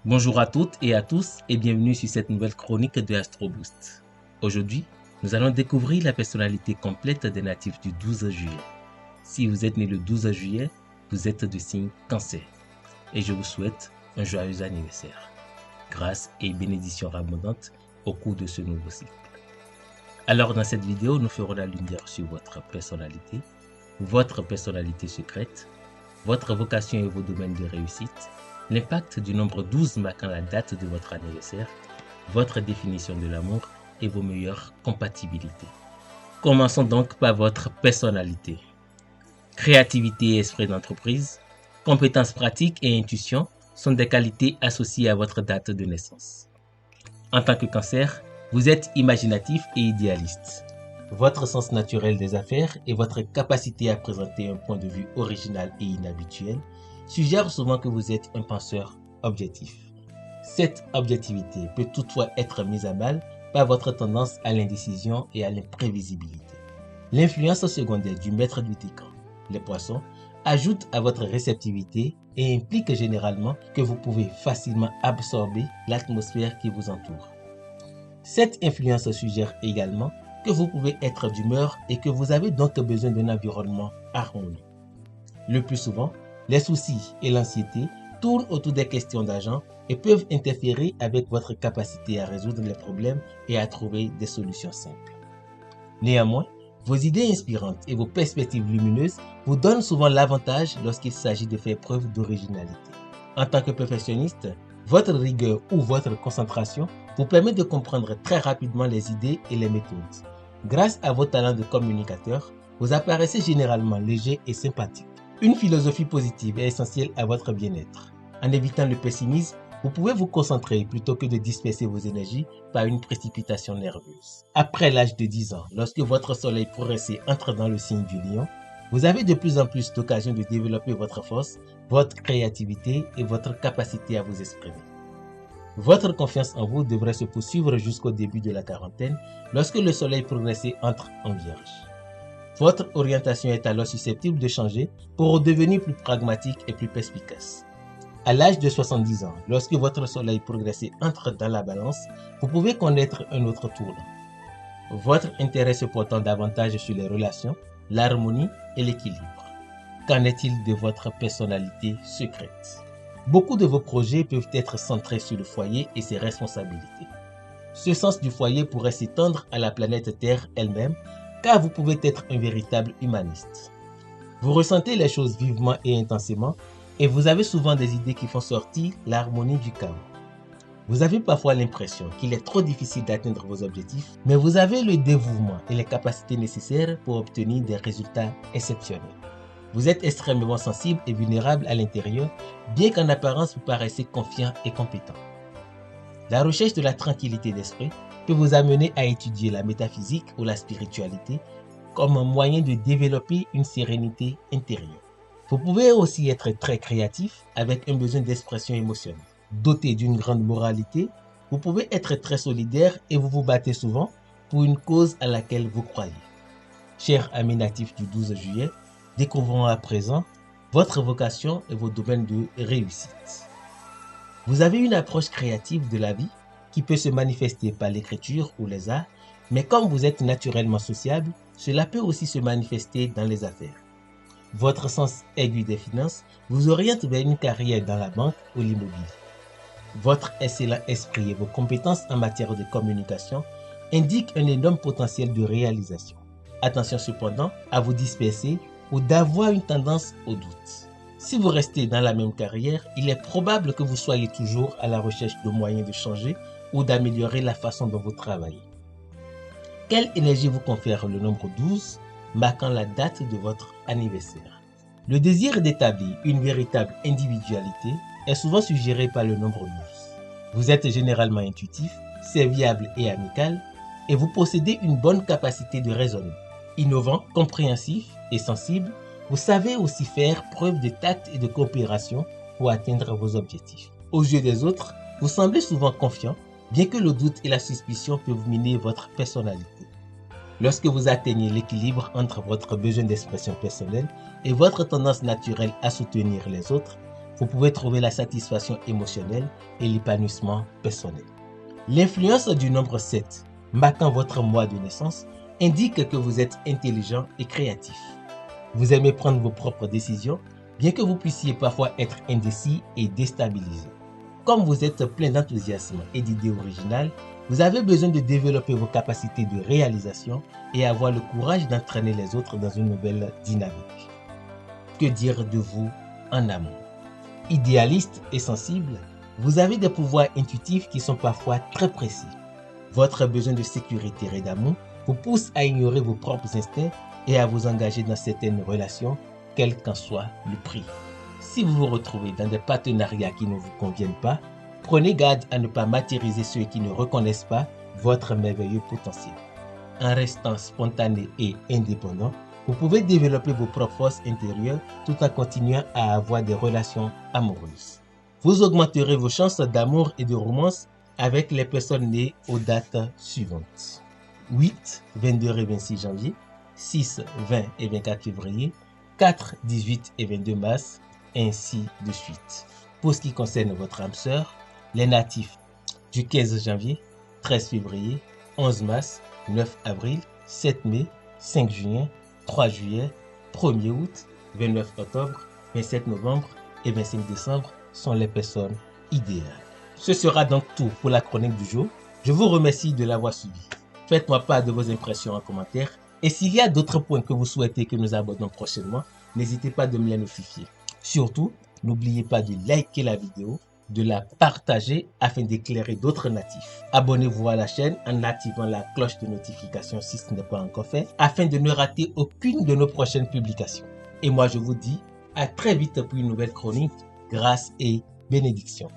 Bonjour à toutes et à tous et bienvenue sur cette nouvelle chronique de Astro Boost. Aujourd'hui, nous allons découvrir la personnalité complète des natifs du 12 juillet. Si vous êtes né le 12 juillet, vous êtes de signe Cancer et je vous souhaite un joyeux anniversaire. Grâce et bénédictions abondantes au cours de ce nouveau cycle. Alors dans cette vidéo, nous ferons la lumière sur votre personnalité secrète, votre vocation et vos domaines de réussite, l'impact du nombre 12 marquant la date de votre anniversaire, votre définition de l'amour et vos meilleures compatibilités. Commençons donc par votre personnalité. Créativité et esprit d'entreprise, compétences pratiques et intuition sont des qualités associées à votre date de naissance. En tant que Cancer, vous êtes imaginatif et idéaliste. Votre sens naturel des affaires et votre capacité à présenter un point de vue original et inhabituel suggèrent souvent que vous êtes un penseur objectif. Cette objectivité peut toutefois être mise à mal par votre tendance à l'indécision et à l'imprévisibilité. L'influence secondaire du maître du décan, les poissons, ajoute à votre réceptivité et implique généralement que vous pouvez facilement absorber l'atmosphère qui vous entoure. Cette influence suggère également que vous pouvez être d'humeur et que vous avez donc besoin d'un environnement harmonieux. Le plus souvent, les soucis et l'anxiété tournent autour des questions d'argent et peuvent interférer avec votre capacité à résoudre les problèmes et à trouver des solutions simples. Néanmoins, vos idées inspirantes et vos perspectives lumineuses vous donnent souvent l'avantage lorsqu'il s'agit de faire preuve d'originalité. En tant que perfectionniste, votre rigueur ou votre concentration vous permet de comprendre très rapidement les idées et les méthodes. Grâce à vos talents de communicateur, vous apparaissez généralement léger et sympathique. Une philosophie positive est essentielle à votre bien-être. En évitant le pessimisme, vous pouvez vous concentrer plutôt que de disperser vos énergies par une précipitation nerveuse. Après l'âge de 10 ans, lorsque votre soleil progressé entre dans le signe du lion, vous avez de plus en plus d'occasions de développer votre force, votre créativité et votre capacité à vous exprimer. Votre confiance en vous devrait se poursuivre jusqu'au début de la quarantaine, lorsque le soleil progressé entre en Vierge. Votre orientation est alors susceptible de changer pour devenir plus pragmatique et plus perspicace. À l'âge de 70 ans, lorsque votre soleil progressé entre dans la balance, vous pouvez connaître un autre tournant. Votre intérêt se portant davantage sur les relations, l'harmonie et l'équilibre. Qu'en est-il de votre personnalité secrète ? Beaucoup de vos projets peuvent être centrés sur le foyer et ses responsabilités. Ce sens du foyer pourrait s'étendre à la planète Terre elle-même, car vous pouvez être un véritable humaniste. Vous ressentez les choses vivement et intensément, et vous avez souvent des idées qui font sortir l'harmonie du chaos. Vous avez parfois l'impression qu'il est trop difficile d'atteindre vos objectifs, mais vous avez le dévouement et les capacités nécessaires pour obtenir des résultats exceptionnels. Vous êtes extrêmement sensible et vulnérable à l'intérieur, bien qu'en apparence vous paraissez confiant et compétent. La recherche de la tranquillité d'esprit peut vous amener à étudier la métaphysique ou la spiritualité comme un moyen de développer une sérénité intérieure. Vous pouvez aussi être très créatif avec un besoin d'expression émotionnelle. Doté d'une grande moralité, vous pouvez être très solidaire et vous vous battez souvent pour une cause à laquelle vous croyez. Chers amis natifs du 12 juillet, découvrons à présent votre vocation et vos domaines de réussite. Vous avez une approche créative de la vie qui peut se manifester par l'écriture ou les arts, mais comme vous êtes naturellement sociable, cela peut aussi se manifester dans les affaires. Votre sens aigu des finances vous oriente vers une carrière dans la banque ou l'immobilier. Votre excellent esprit et vos compétences en matière de communication indiquent un énorme potentiel de réalisation. Attention cependant à vous disperser ou d'avoir une tendance au doute. Si vous restez dans la même carrière, il est probable que vous soyez toujours à la recherche de moyens de changer ou d'améliorer la façon dont vous travaillez. Quelle énergie vous confère le nombre 12, marquant la date de votre anniversaire? Le désir d'établir une véritable individualité est souvent suggéré par le nombre 12. Vous êtes généralement intuitif, serviable et amical, et vous possédez une bonne capacité de raisonnement. Innovant, compréhensif et sensible, vous savez aussi faire preuve de tact et de coopération pour atteindre vos objectifs. Aux yeux des autres, vous semblez souvent confiant, bien que le doute et la suspicion peuvent miner votre personnalité. Lorsque vous atteignez l'équilibre entre votre besoin d'expression personnelle et votre tendance naturelle à soutenir les autres, vous pouvez trouver la satisfaction émotionnelle et l'épanouissement personnel. L'influence du nombre 7, marquant votre mois de naissance, indique que vous êtes intelligent et créatif. Vous aimez prendre vos propres décisions, bien que vous puissiez parfois être indécis et déstabilisé. Comme vous êtes plein d'enthousiasme et d'idées originales, vous avez besoin de développer vos capacités de réalisation et avoir le courage d'entraîner les autres dans une nouvelle dynamique. Que dire de vous en amour? Idéaliste et sensible, vous avez des pouvoirs intuitifs qui sont parfois très précis. Votre besoin de sécurité et d'amour vous pousse à ignorer vos propres instincts et à vous engager dans certaines relations, quel qu'en soit le prix. Si vous vous retrouvez dans des partenariats qui ne vous conviennent pas, prenez garde à ne pas martyriser ceux qui ne reconnaissent pas votre merveilleux potentiel. En restant spontané et indépendant, vous pouvez développer vos propres forces intérieures tout en continuant à avoir des relations amoureuses. Vous augmenterez vos chances d'amour et de romance avec les personnes nées aux dates suivantes. 8, 22 et 26 janvier, 6, 20 et 24 février, 4, 18 et 22 mars, ainsi de suite. Pour ce qui concerne votre âme sœur, les natifs du 15 janvier, 13 février, 11 mars, 9 avril, 7 mai, 5 juin, 3 juillet, 1er août, 29 octobre, 27 novembre et 25 décembre sont les personnes idéales. Ce sera donc tout pour la chronique du jour. Je vous remercie de l'avoir suivi. Faites-moi part de vos impressions en commentaire. Et s'il y a d'autres points que vous souhaitez que nous abordons prochainement, n'hésitez pas de me les notifier. Surtout, n'oubliez pas de liker la vidéo, de la partager afin d'éclairer d'autres natifs. Abonnez-vous à la chaîne en activant la cloche de notification si ce n'est pas encore fait, afin de ne rater aucune de nos prochaines publications. Et moi je vous dis à très vite pour une nouvelle chronique, grâce et bénédiction.